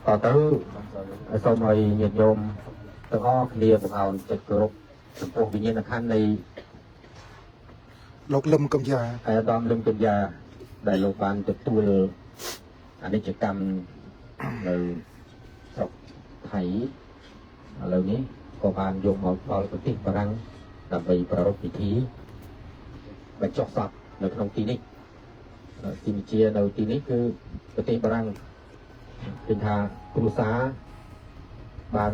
ต่อตื้อส่งให้nhiệtโยมตั้งอ้อเคลียร์ของเราจะกรุบสมบูรณ์วิญญาณขันในลกลมกำยาไอ้ตอนลืมเป็นยาได้โลบานจะตัวอันนี้จะกรรมเลยศพไถอะไรนี้ก็บานโยมเอาเอาปฏิปรังดับไปประรบพิธีไปจอกสับในขนมตีนี้ทีมเชียในตีนี้คือปฏิปรังเป็นทางครูสาบาน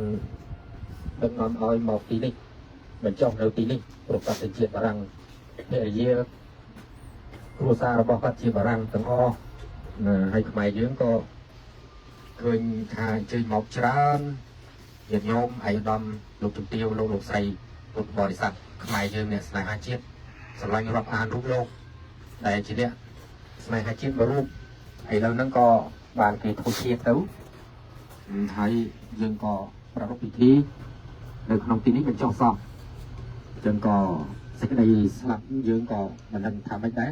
ดังนอนอ้อยหมอกตีนี้เป็นจอกในตีนี้ปรบตัดเป็นเชียปรังเนี่ยเยอะครูซาเราบอกว่าเชียบรังตั้งอ้อให้ขมายเยอะก็เคยทายเจอหมอกชรานเหยียดโยมไอ้ดำลูกจุ่มเตียวลูกใส่ลูกบริษัทขมายเยอะเนี่ยสมัยหาเชียบสมัยรับอ่านรูปโลกแต่ทีเนี้ยสมัยหาเชียบมารูปไอ้เรานั่นก็บานคือทุเชียบตู้ให้ยังก็ประรบพิธีในขนมตีนี้เป็นเจ้าซองจนก็สิ่งใดสลับยืนก็มันนั่งทำไม่ได้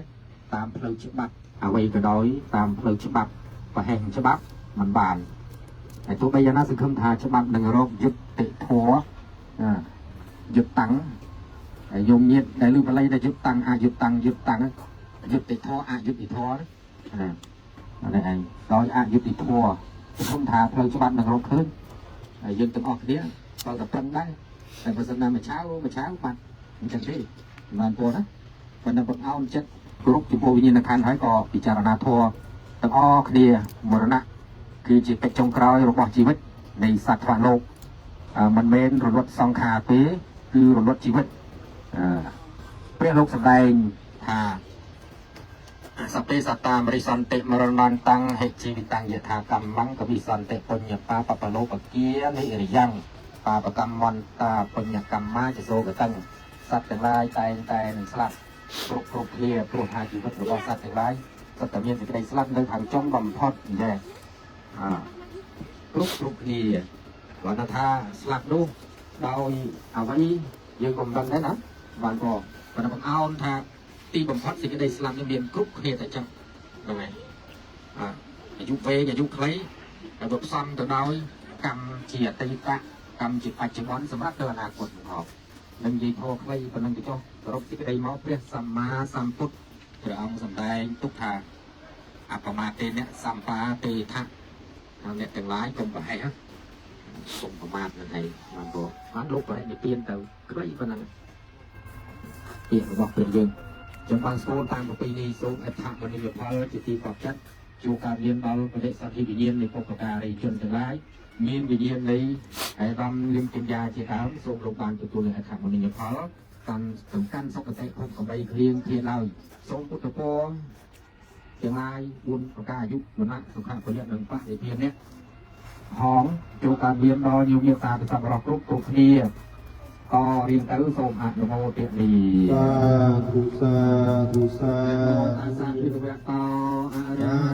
ตามเพลิงฉบับเอาไว้ก็ด้อยตามเพลิงฉบับvàแห่งฉบับมันบานไอ้ตัวใบยานาสึกคำทาฉบับหนึ่งรอบยึดติดทัวยึดตังไอ้โยมเย็ดได้ลืมอะไรได้ยึดตังยึดตังยึดตังยึดติดทัวยึดติดทัวอะไรไอ้ด้อยยึดติดทัวคำทาเพลิงฉบับหนึ่งรอบขึ้นยืนตึงออกเนี้ยก็กับตังได้แต่ภาษาหน้ามาเช้ามันมันจังที่มันตัวนะวันนั้นผมเอาเจ็ดกรุ๊ปจุโพวิญญาณคันให้ก่อพิจารณาทัวตั้งอ้อเคลียมรณะคือจิตเป็นจงกรอยระบบชีวิตในสัตว์โลกมันเป็นรถสองขาเป๊คือรถชีวิตเปรี้ยโลกแสดงทาสัพเพสัตตามริสันเตมรณันตังเหตุชีวิตังยถากรรมมังกบิสันเตปัญญาปาปะโลปเกียนิอริยังปาปกรรมวันตาปัญญกรรมมาจะโซกตั้งสัตว์แต่ลายแต่หนึ่งสลับปลุกเคลียปลุกหาชีวิตหรือว่าสัตว์แต่ลายสัตว์แต่เมียนจะได้สลับในทางจ้องบำพอดแย่ปลุกเคลียวันนั้นท่าสลับดูโดยเอาไว้ยืนกลมดันได้นะบางก็วันนั้นเอาท่าตีบำพอดสิ่งใดสลับในเมียนปลุกเคลียแต่จังยังไงอายุเวอายุใครแบบซ้ำแต่โดยกรรมเฉียดตีตะกรรมจิตปัจจุบันสำหรับเดินอนาคตของเขานั่งยีโพใครคนนั่งจะจ้องรบที่ใดมอเปรียสัมมาสัมพุทธเดี๋ยวเอาสัมได้ทุกทางอัปปมาเตเนี่ยสัมปาเตทะเอาเนี่ยแต่งร้ายกลมไปฮะส่งประมาทนั่นไงมันก็มันลุกไปในเปลี่ยนแต่ใครคนนั้นเปลี่ยนบอกเปลี่ยนยังจนบางโซนตามปีนี้โซนอัฐมันมีพอจิตตีขอบชัดจูการเรียนเบาประเทศสัตว์วิญญาณในปกติจนแต่ร้ายมีวิญญาณในไอ้รำลิมกินยาเจ้าส่งโรงพยาบาลตัวเลยขาดมันยังพอการถึงการสกัดใจคนของใบเคลียงเราส่งพุทธโพเชียงรายบุญประกาศยุคมันนักสุขภาพประหยัดหนึ่งปะไอเพียงเนี้ยหอมโจการเรียนรออยู่เมียตาเป็นสับรอกรุกตุกเนียก็เรียนตื้อส่งอัตโนเตดีสาธุสาธุสา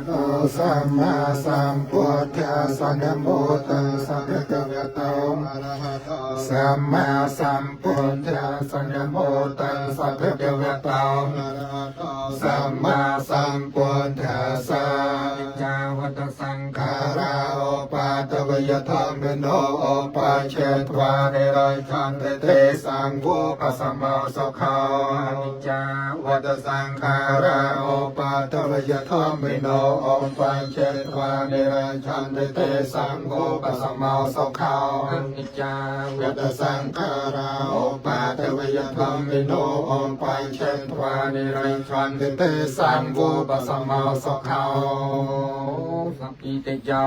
ธุสัมมาสัมพุทธัสสะนะโมตัสสะภะคะวะโตอะระหะโตสัมมาสัมพุทธัสสะนะโมตัสสะภะคะวะโตอะระหะโตสัมมาสัมพุทธัสสะนิจจาวัตสังขาราโอปาตวายธรรมโนโอปาเชตวาเนรัยชันเตสังโฆปัสสมาสัคขานิจจาวัตสังขาราโอปาตวายธรรมโนโอปาเชตวาเนรัยชันเตสังโฆปัสสมาสัคขานิจจาวัตสังขาราโอปาตวายธรรมโนโอปาเชตวาเนรัยชันเตสังโฆปัสสมาสัคขาสัพพิเตเจ้า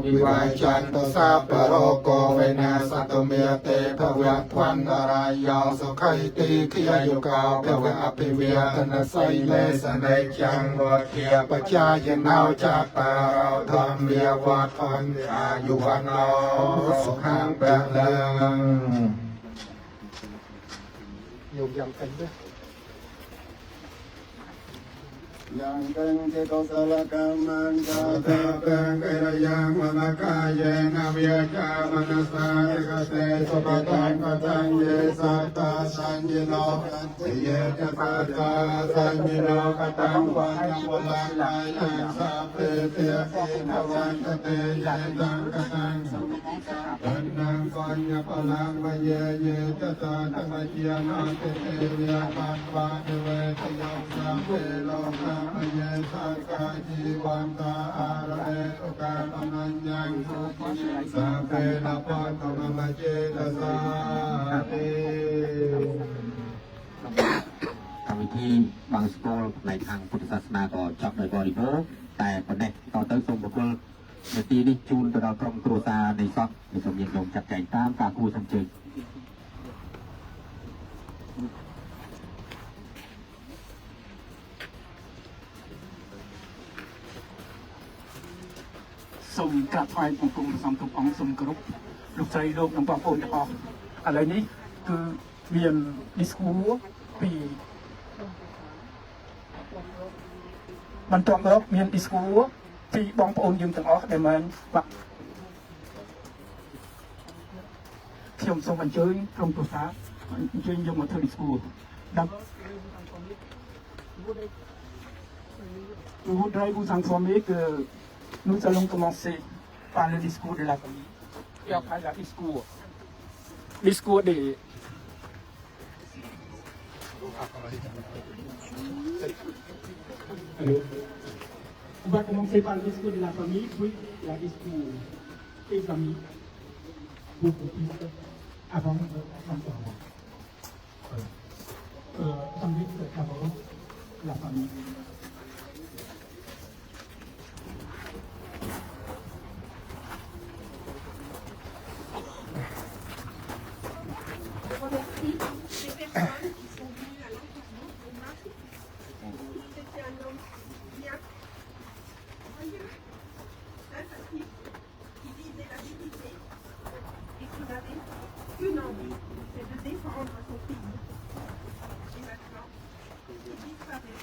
วิวัยจันตสัพพโรโกเวนัสตุเมเตภวะทวันตรายยาสุขัยติขิยายุกาภวะอภิเวทนาไสเลสเนจังวะเทียปจายนาวจัตตาราธรรมเมียวัฏันอายุวันโนสุขังเปลังโยมยำกันด้วย ยังกันเจโตสารกรรมันกา ตาเตงเกรยังวมกายเยนะวิยจามนัสสาเอกเตสุปตังกตังเยสัตตาสัญญิโนเยจะปัจจาสัญญิโนกตังวัญญวลังลายังสัพเพเตนะวันตเตเยตังกตังปันนังปัญญปลังวเยเยจะตาธรรมเจียนาเตเตเวปันปะเวทยัสสัพเพโลกะเยสังกาจีวันตาอาระเอตุกาตนัญญังสัพเพนะปัตตมะเจตสาติ កម្មវិធីបង្ស្គាល់ផ្នែកខាងពុទ្ធសាសនាក៏ចប់ដោយបរិបូរណ៍តែប៉ុណ្ណេះតទៅសូមបកគលនាទីនេះជូនទៅដល់ក្រុមគ្រួសារនៃសពដែលសូមញាតិញោមចាត់ចែងតាមការគួរសំជើញ សូមក្រាបថ្វាយបង្គំសំទោសអង្គសូមគោរពលោកស្រីលោកនិងបងប្អូនទាំងអស់ឥឡូវនេះគឺមាន discourse ពីបន្ទាប់មកមាន discourse ពីបងប្អូនយើងទាំងអស់ដែលបានបាក់ខ្ញុំសូមអញ្ជើញក្រុមប្រឹក្សាអញ្ជើញយកមកធ្វើ discourse ដើម្បី Je voudrais vous informer que nous allons commencer par le discours de la famille et après le discours des... Alors, on va commencer par le discours de la famille, puis le discours des amis, beaucoup plus avant de s'entendre. Ensuite, d'abord, la famille. Remercie les personnes qui sont venues à l'enterrement de Marc. C'était un homme bien, sympathique, qui disait la vérité et qui n'avait qu'une envie, c'est de défendre son pays. Et maintenant, il disparaît.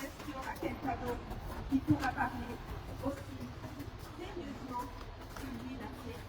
Est-ce qu'il y aura quelqu'un d'autre qui pourra parler aussi sérieusement que lui l'a fait?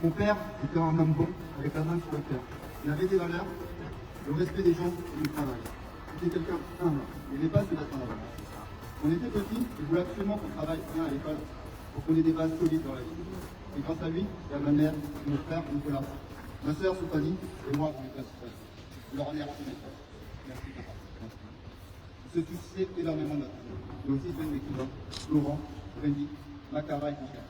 Mon père était un homme bon, avec la main sur le cœur. Il avait des valeurs, le respect des gens et du travail. C'était quelqu'un humble, il n'aimait pas se battre en avant. On était petits, il voulait absolument qu'on travaille bien à l'école, pour qu'on ait des bases solides dans la vie. Et grâce à lui, et à ma mère, et mon frère Nicolas, ma sœur Sophanie, et moi, on était à Je leur en ai reconnaissant. Merci papa. Merci. On se souciait énormément de notre vie. Mais aussi de mes cousins, Laurent, Rémi, Macara et Michel.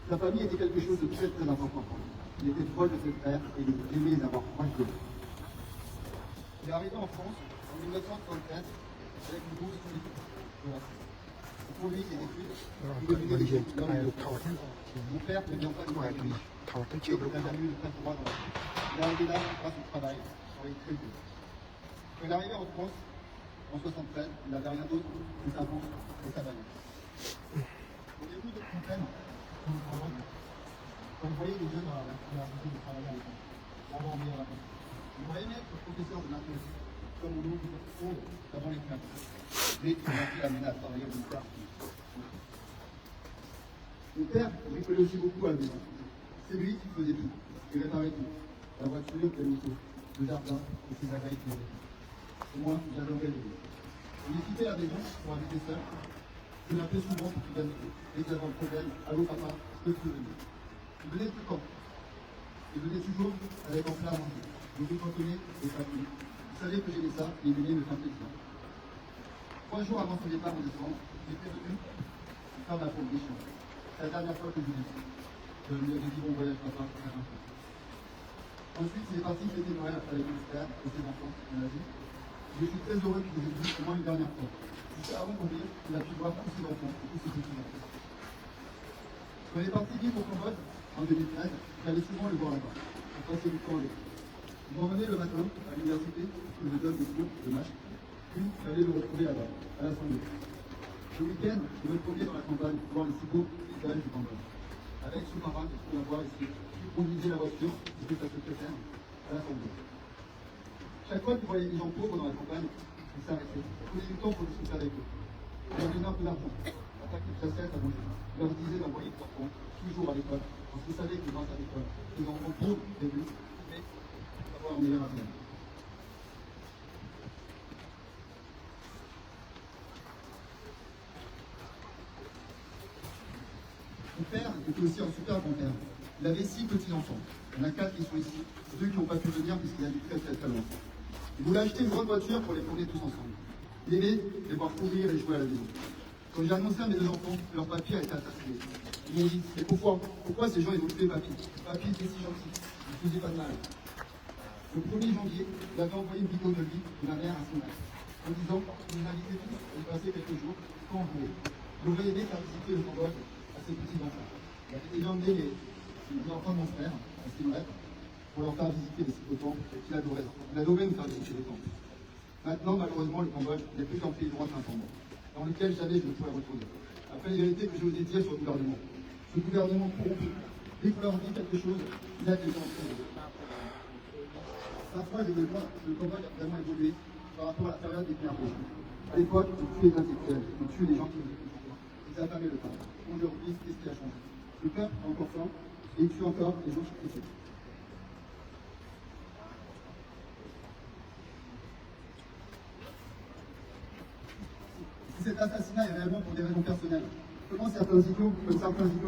Sa famille était quelque chose de très très important pour lui. Il était proche de ses frères et il aimait les avoir proches de lui. Il est arrivé en France en 1934 avec une grosse politique. Pour lui, ses études, il devenait des gens Mon père ne vient pas de moi. Il a jamais eu de très droit dans la vie. Il est arrivé là grâce au travail, avec très peu. Quand il est arrivé en France, en 1973, il n'avait rien d'autre que sa bourse et sa valise. Au début de Fontaine, quand vous voyez les jeunes à l'université de travailler à l'école, on va en venir là-bas. Vous voyez mettre le professeur de mathématiques, comme on nous dit, avant les classes. Mais il a été amené à travailler au ministère. Mon père bricolait aussi beaucoup à la maison. C'est lui qui faisait tout. Il réparait tout. La voiture, le moto, le jardin et ses agricultures. Et moi, j'adorais lui. Il quittait la maison pour habiter seul. Je l'appelais souvent pour qu'il vienne m'aider. Dès que j'avais un problème, allô papa, je peux te venir. Il venait tout le temps. Il venait toujours avec un plat à manger. Je vous contenais et pas plus. Il savait que j'aimais ça et il venait me faire plaisir. 3 jours avant son départ en décembre, j'étais venu faire ma proposition. C'est la dernière fois que je l'ai vu. Je lui avais dit bon voyage papa pour faire un peu. Ensuite, il est parti fêter Noël avec mon frère et ses enfants en Asie. Je suis très heureux qu'il vous ait dit au moins une dernière fois. Juste avant qu'on dise, il a pu voir tous ses enfants et tous ses petits-enfants. Quand il est parti vivre au Cambodge en 2013, j'allais souvent le voir là-bas, pour passer du temps avec lui. Je m'emmenais le matin à l'université où je donne des cours de match, puis j'allais le retrouver là-bas, à l'Assemblée. Le week-end, je me promenais dans la campagne pour voir les si beaux paysages du Cambodge. Avec ce camarade, je pouvais voir ici, qui conduisait la voiture, c'était sa secrétaire, à l'Assemblée. Chaque fois qu'il voyait des gens pauvres dans la campagne, il s'arrêtait, il prenait du temps pour discuter avec eux. Il leur donnait un peu d'argent, afin qu'ils s'assètent à manger. Il leur disait d'envoyer leurs enfants toujours à l'école, parce qu'ils savaient que grâce à l'école, les enfants pauvres et bleus pouvaient avoir un meilleur avenir. Mon père était aussi un super grand-père. Il avait 6 petits-enfants. Il y en a 4 qui sont ici, 2 qui n'ont pas pu venir puisqu'ils habitent très loin. Il voulait acheter une grande voiture pour les promener tous ensemble. Il aimait les voir courir et jouer à la maison. Quand j'ai annoncé à mes 2 enfants que leur papy a été assassiné, ils m'ont dit, mais pourquoi ces gens ils ont tué papy? Papy était si gentil, il ne faisait pas de mal. Le 1er janvier, il avait envoyé une vidéo de lui de ma mère à son âge, en disant qu'il nous invitait tous à y passer quelques jours quand on voulait. Il aurait aimé faire visiter le Cambodge à ses petits-enfants. Il avait déjà emmené les enfants de mon frère, à Siem Reap, pour leur faire visiter les sites de temples qu'il adorait. Il adorait nous faire visiter les temples. Maintenant, malheureusement, le Cambodge n'est plus qu'un pays droit indépendant, dans lequel jamais je ne pourrais retourner. Après les vérités que je vous ai dites sur le gouvernement. Ce gouvernement corrompu, dès qu'on leur dit quelque chose, il a des gens qui parfois, je le vois, le Cambodge a vraiment évolué par rapport à la période des Khmer Rouges. À l'époque, ils tuaient les intellectuels, ils tuaient les gens qui ils affamaient le peuple. Aujourd'hui, qu'est-ce qui a changé? Le peuple a encore faim et il tue encore les gens qui critiquent. Si cet assassinat est réellement pour des raisons personnelles, comment certains idiots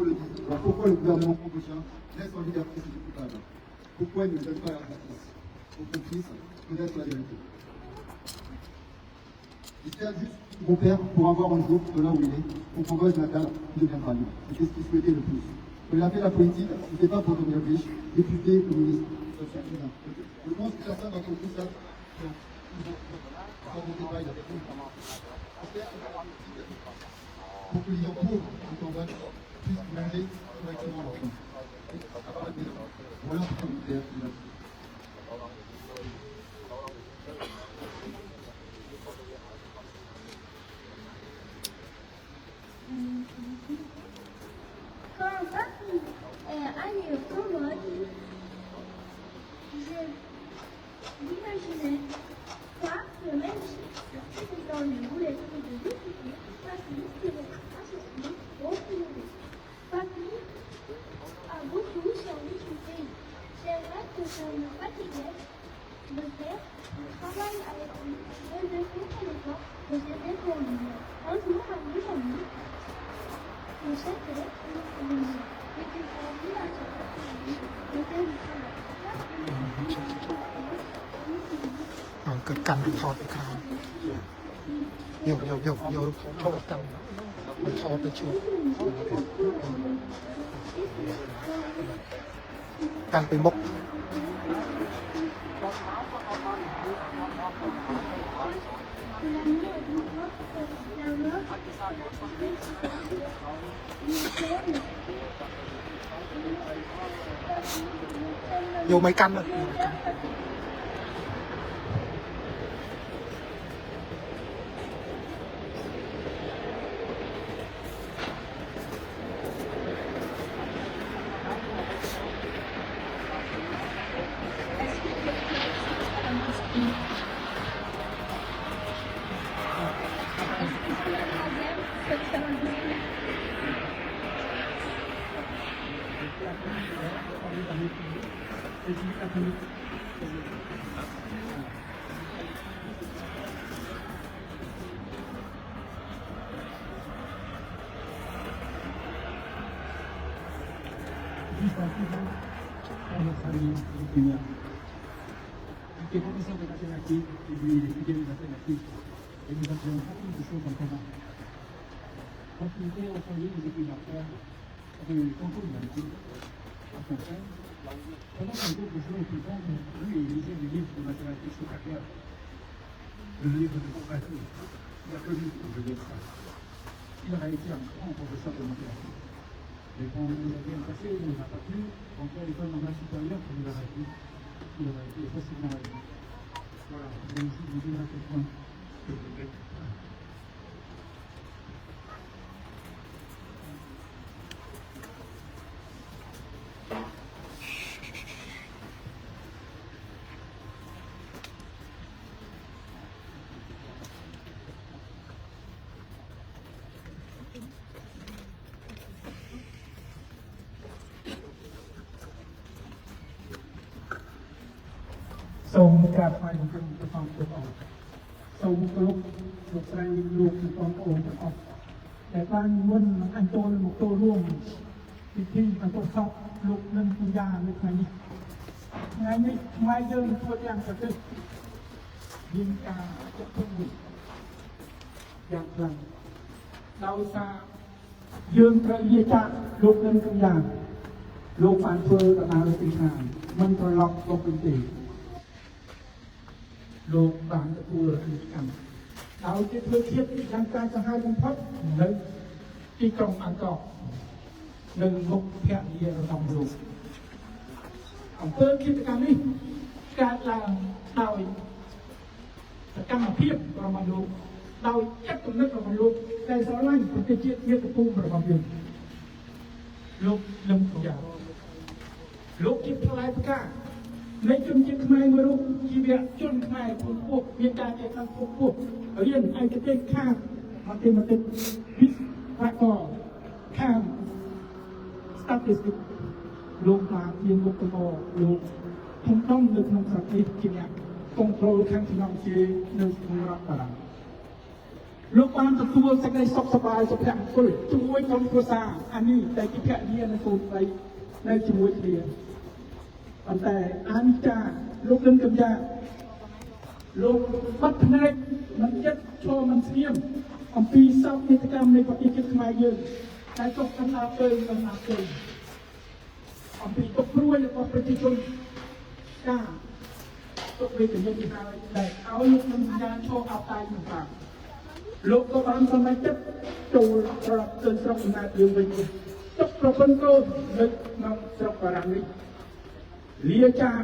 le disent? Alors pourquoi le gouvernement cambodgien laisse en liberté ces coupables? Pourquoi il ne donne pas la justice pour qu'on puisse connaître la vérité? J'espère juste, mon père, pour avoir un jour, de là où il est, son Cambodge natal, qui deviendra libre. C'est ce qu'il souhaitait le plus. Quand il a fait la politique, ce n'était pas pour devenir riche, député ou ministre. Je pense que certains d'entre vous savent pour que les gens pauvres du Cambodge puissent manger correctement leur faim. Voilà pourquoi mon père est là. Quand papy est allé au Cambodge, je m'imaginais pas le même président du voulait de député, papy serait associé au privé. Papy a beaucoup servi son pays. C'est vrai que ça me fatiguait de faire le travail avec lui. Je ne fais pas l'effort de s'aider pour lui. Un jour, un de mes amis, je sais que et que pour lui, à ce moment-là, cứ căn thọt cái nhiều thọt căn thọt được chưa căn bị mốc nhiều mấy căn rồi Quelle condition de nationalité et lui expliquer les alternatives. Et nous avons beaucoup de choses en commun. Quand il était au foyer des études d'affaires de concours d'humanité, à Fontaine, pendant son cours de jouer au piton, lui, il lisait des livres de mathématiques sur la Terre. le livre de Compatie, il a connu pour je dire ça. Il aurait été un grand professeur de mathématiques. Et quand on nous a bien passé, il n'a pas pu rentrer à l'école normale supérieure, comme il aurait pu. Il aurait été facilement réduit. Voilà, donc je vous dis à quel point je regrette.សូមក្រាបថ្វាយបង្គំព្រះអង្គទាំងអស់សូមគោរពលោកស្រីលោកនិងបងប្អូនទាំងអស់ដែលបានមុនអញ្ជើញមកចូលរួមពិធីបន្ទប់សពលោកនឹងពញ្ញានៅថ្ងៃនេះថ្ងៃនេះខ្មែរយើងធ្វើយ៉ាងប្រទេសមានការចាក់ទុកយ៉ាងខ្លាំងដោយសារយើងត្រូវលាចាកលោកនឹងពញ្ញាលោកបានធ្វើដំណើរពីខាងមិនត្រឡប់មកវិញទេលោកបានទទួលរកកម្មដោយជាធ្វើធៀបយ៉ាងកាយសាហាវបំផុតនៅទីក្រុងអង្គរនៅមុខភរិយារបស់លោកអំពើគិតកម្មនេះកើតឡើងដោយសកម្មភាពរបស់លោកដោយចិត្តគំនិតរបស់លោកដែលស្រឡាញ់ប្រទេសជាតិមាតុភូមិរបស់យើងលោកលឹមប្រយ៉ាលោកជាផ្លែផ្កានៃជនជាតិខ្មែរមួយរូបជីវៈជនខ្មែរពពុះមានការចេះខាងពពុះរៀនឯកទេសខាងមតិវិទ្យាខាង statistics លោកបានមានមុខរបរលោកធំៗនៅក្នុងប្រទេសជាអ្នកគ្រប់គ្រងខាងជំនាន់ជានៅក្នុងរដ្ឋបារាំងលោកបានទទួលសេចក្តីសុខសប្បាយសុភមង្គលជាមួយក្រុមគ្រួសារអានេះតែជាភរិយានិងកូនស្រីនៅជាមួយគ្នាប៉ុន្តែអានិច្ចាលោកនឹងកំយ៉ាលោកបាត់ភ្នែកមិនចិត្តឈរមិនស្ងៀមអំពីសោកនាដកម្មនៃប្រទេសជាតិខ្មែរយើងតែចុះកណ្ដាលទៅអំពីទុកព្រួយរបស់ប្រជាជនការទុកវេទនានេះហើយដែលឲ្យលោកនឹងកំយ៉ាឈរអបតាយនឹងប្រាលោកក៏បានសម្រេចចិត្តចូលត្រឡប់ទៅស្រុកកំណើតយើងវិញទុកប្រពន្ធកូននៅក្នុងស្រុកបារាំងនេះលាចាក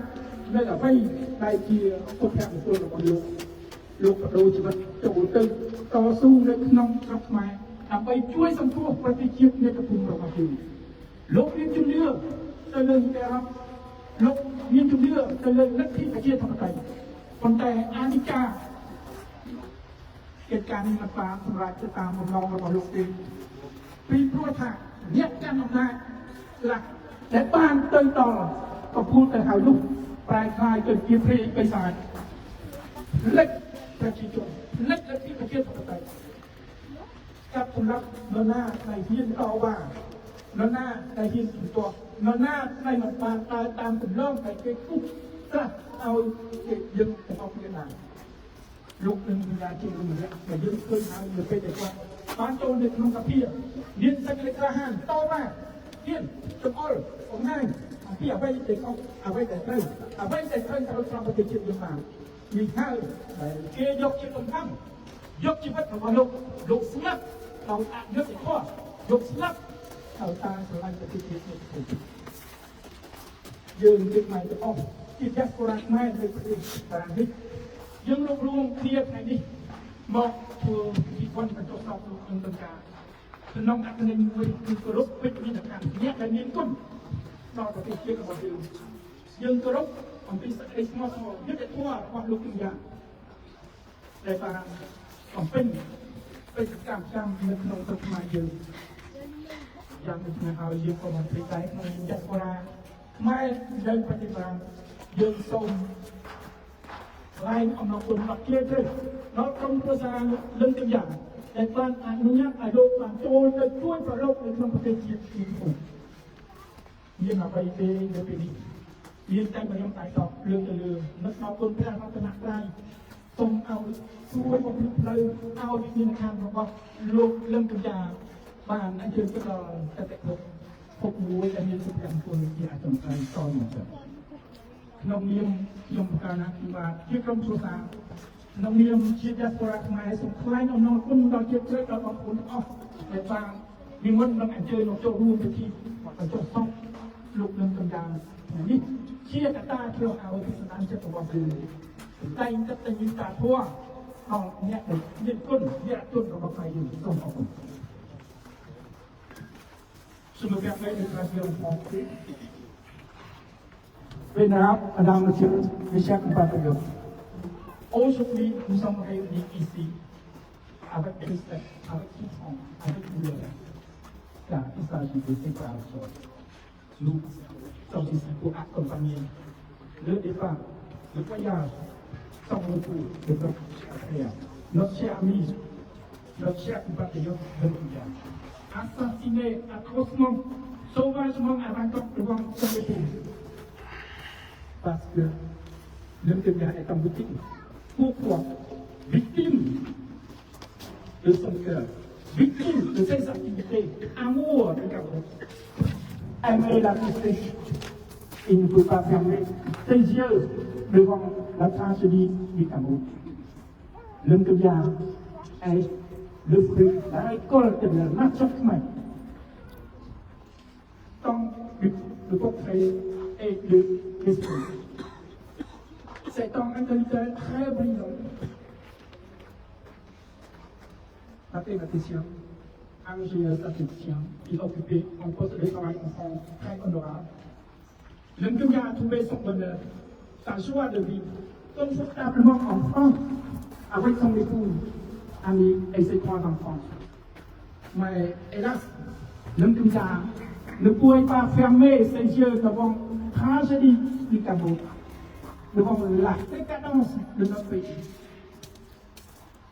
នៅអ្វីដែលជាពុទ្ធមង្គលរបស់លោកបដូរជីវិតចូលទៅតស៊ូនៅក្នុងស្រុកខ្មែរដើម្បីជួយសង្គ្រោះប្រទេសជាតិមាតុភូមិរបស់យើងលោកមានជំនឿទៅលើនីតិរដ្ឋលោកមានជំនឿទៅលើលទ្ធិប្រជាធិបតេយ្យប៉ុន្តែអានិច្ចាកិច្ចការនេះមិនបានសម្រេចទៅតាមបំណងរបស់លោកទេពីព្រោះថាអ្នកកាន់អំណាចខ្លះដែលបានទៅដល់កំពូលទៅហើយនោះប្រែក្លាយទៅជាព្រាយបិសាចលិចប្រជាជនលិចលទ្ធិប្រជាធិបតេយ្យកាប់សម្រាប់នរណាដែលហ៊ានតវ៉ានរណាដែលហ៊ានជំទាស់នរណាដែលមិនបានដើរតាមគន្លងដែលគេគូសត្រាស់ឲ្យគេយើងទាំងអស់គ្នាដែរលោកនឹងវិញ្ញាជាមនុស្សម្នាក់ដែលយើងឃើញហើយនៅពេលដែលគាត់បានចូលនៅក្នុងសភាមានសេចក្តីក្លាហានតវ៉ាហ៊ានចំអល់អំណាចអំពីអ្វីដែលខុសអ្វីដែលត្រូវអ្វីដែលត្រូវត្រូវក្នុងប្រទេសជាតិយើងបាននេះហើយដែលគេយកជាសំខាន់យកជីវិតរបស់លោកស្លាប់ដោយអយុត្តិធម៌លោកស្លាប់ដោយសារស្រឡាញ់ប្រទេសជាតិនេះយើងជាខ្មែរទាំងអស់ជាចាស់កូរ៉ាខ្មែរនៅប្រទេសបារាំងនេះយើងរួបរวมគ្នាថ្ងៃនេះមកធ្វើពិធីបុណ្យបញ្ចុះសពលោកនឹងទាំងការក្នុងអត្ថន័យមួយគឺគោរពពេជ្រមានកម្មអ្នកដែលមានគុណដល់ប្រទេសជាតិរបស់យើងគោរពអំពីសេចក្តីស្មោះត្រង់យុត្តិធម៌របស់លោកទាំងយ៉ាងដែលបានបំពេញបេសកកម្មនៅក្នុងស្រុកខ្មែរយើងយ៉ាងដូចនេះហើយយើងក៏បានព្រីតែក្នុងចាក់កូរ៉ាខ្មែរនៅប្រទេសបារាំងយើងសូមថ្លែងអំណរគុណដល់ជាជ្រៅដល់ក្រុមគ្រួសារលឹងទាំងយ៉ាងដែលបានអនុញ្ញាតឲ្យលោកបានចូលទៅជួយប្រឡូកនៅក្នុងប្រទេសជាតិនេះមានអ្វីទេនៅពេលនេះមានតែខ្ញុំតែតបលើទៅលើនឹកដល់គុណព្រះរតនត្រ័យសូមឲ្យជួយបំភ្លឺផ្លូវឲ្យវិញ្ញាណក្ខន្ធរបស់លោកលឹងទាំងយ៉ាងបានអញ្ជើញទៅដល់តតិភពមួយដែលមានសុភមង្គលជាអចំត្រៃតមកទៅក្នុងនាមខ្ញុំប្រកាសណាគឺបាទជាក្រុមគ្រួសារ น้องเรียนเชียร์จัสปอร์ตมาส่งคล้ายน้องๆคนเราเชื่อเราบางคนอ๋อแต่บางมีวันน้องอันเจอน้องโจรูนไปที่วัดโจซ่องลูกเรื่องกำลังนี่เชียร์กาตาเที่ยวเอาพิษณุจะตัวคือใจจะเป็นยิงตาทั่วเอาเนี่ยเด็กก้นเนี่ยต้นกับไฟอยู่ส่งออก Je me permets de tracer en français. Vénérables, Madame, Monsieur, mes chers compatriotes, aujourd'hui, nous sommes réunis ici avec respect, avec souffrance, avec douleur, car il s'agit de séparation. Nous sommes ici pour accompagner le départ, le voyage sans retour de notre cher frère, notre cher ami, notre cher compatriote de Louvain. Assassiné atrocement, sauvagement à 20 ans devant son épouse. Parce que l'homme de bien est en boutique. Pourquoi? Victime de son cœur, victime de ses activités, amour de Cameroun. Aimer la tristesse. Il ne peut pas fermer ses yeux devant la tragédie du Cameroun. L'homme de bien est le fruit, la récolte de la nature humaine. Tant le portrait et l'esprit. C'est un intellectuel très brillant. Mathématicien, ingénieur statisticien, il occupait un poste de travail en France très honorable. L'homme de bien a trouvé son bonheur, sa joie de vivre confortablement en France avec son épouse, ami et ses 3 enfants. Mais hélas, l'homme comme ça ne pouvait pas fermer ses yeux devant la tragédie du Cameroun, devant la décadence de notre pays.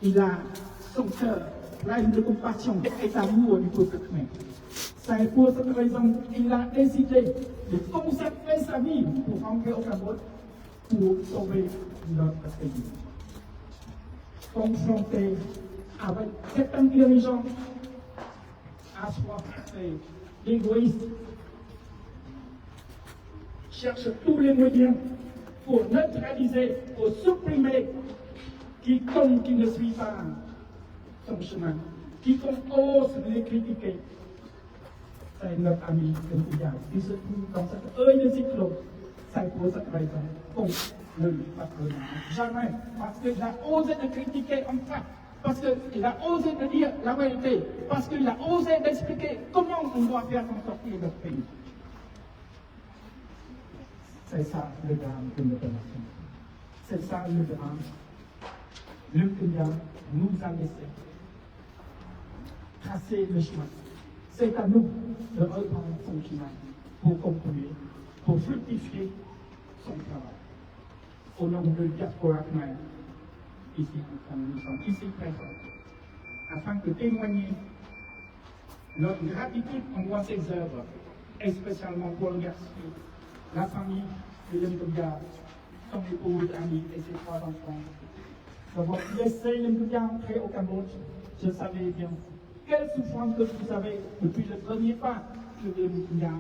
Il a son cœur plein de compassion et d'amour du peuple humain. C'est pour cette raison qu'il a décidé de consacrer sa vie pour rentrer au Cameroun, pour sauver notre pays. Confronté avec certains dirigeants assoiffés, égoïstes, cherche tous les moyens pour neutraliser, pour supprimer quiconque qui ne suit pas son chemin, quiconque ose les critiquer. C'est notre ami Benouya qui se trouve dans cette œil de cyclone. C'est pour cette raison qu'on ne lui pardonne jamais, parce qu'il a osé de critiquer en face, parce qu'il a osé de dire la vérité, parce qu'il a osé d'expliquer comment on doit faire pour sortir notre pays. C'est ça le drame de notre nation. C'est ça le drame. Le Kenya nous a laissé tracer le chemin. C'est à nous de reprendre son chemin pour conclure, pour fructifier son travail. Au nom de Diaspora Khmer, ici, nous sommes ici présents, afin de témoigner notre gratitude envers ses œuvres, et spécialement pour remercier la famille de Lemkouya, son épouse, amis et ses 3 enfants, d'avoir laissé Lemkouya entrer au Cambodge. Je savais bien quelle souffrance que vous avez depuis le premier pas que Lemkouya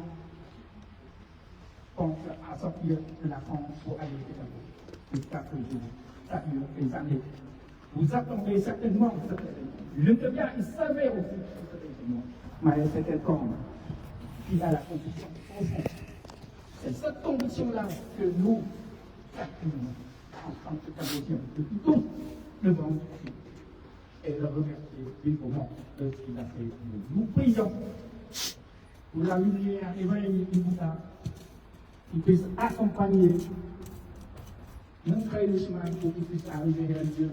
pense à sortir de la France pour aller au Cambodge. Les 4 jours, ça dure des années. Vous attendez certainement cet événement. Lemkouya, il savait aussi cet événement. Mais c'est quelqu'un qui a la conviction profonde. C'est cette conviction-là que nous affirmons en tant que Cambodgiens depuis tout le monde et le remercier vivement de ce qu'il a fait pour nous. Nous prions pour la lumière éveille du Bouddha qui puisse accompagner, montrer le chemin pour qu'il puisse arriver à un Dieu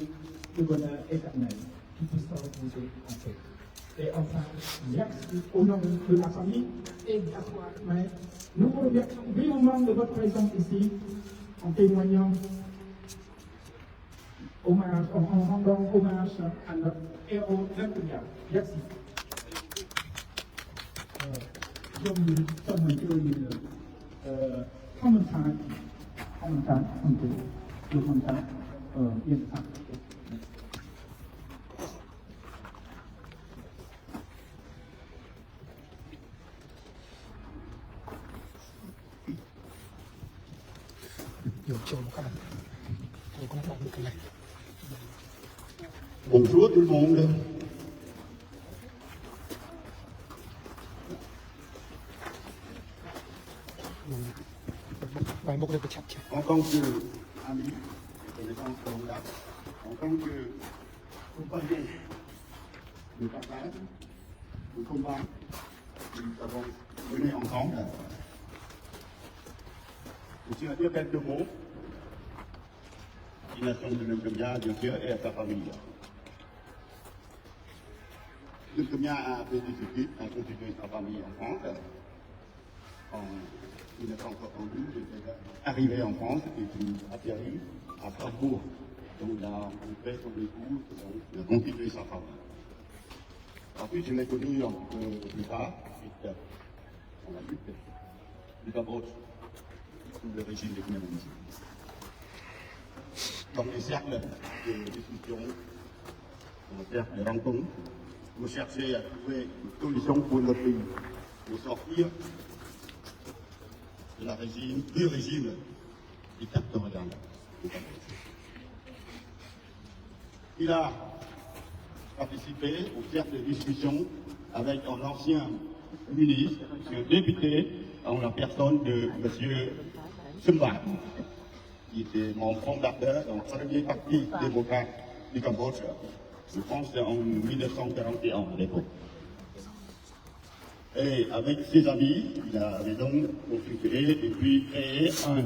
de bonheur éternel, qui puisse se reposer en paix. Et enfin, merci au nom de la famille et de la foi. Nous vous remercions vivement de votre présence ici, en témoignant hommage, en rendant hommage à notre héros Lemkouya. Merci. Je vous donne un peu de commentaire, un peu, le commentaire, bien sûr. Yo, coba kan. Kalau kau tak boleh. Bonjour tout le monde. En tant qu'ami, connaissance formidable, en tant que compagnon de partage, de combat que nous avons mené ensemble, je tiens à dire quelques mots. La nation de Ndomia, bien sûr, et à sa famille. Ndomia a fait des études, a continué sa famille en France. En 1972, j'étais arrivé en France et puis atterri à Strasbourg. Donc il a rencontré son épouse, il a continué sa famille. Ensuite, je l'ai connu un peu plus tard, suite à la lutte du Cambodge sous le régime de Khmer Rouge. Dans les cercles de discussion, dans les cercles de rencontre, vous cherchez à trouver une solution pour notre pays, pour sortir de la régime, du régime dictatorial. Il a participé au cercle de discussion avec un ancien ministre, un député, en la personne de M. Sumba, qui était mon fondateur dans le premier parti démocrate du Cambodge. Je pense en 1941 à l'époque. Et avec ses amis, il avait donc constitué et puis créé un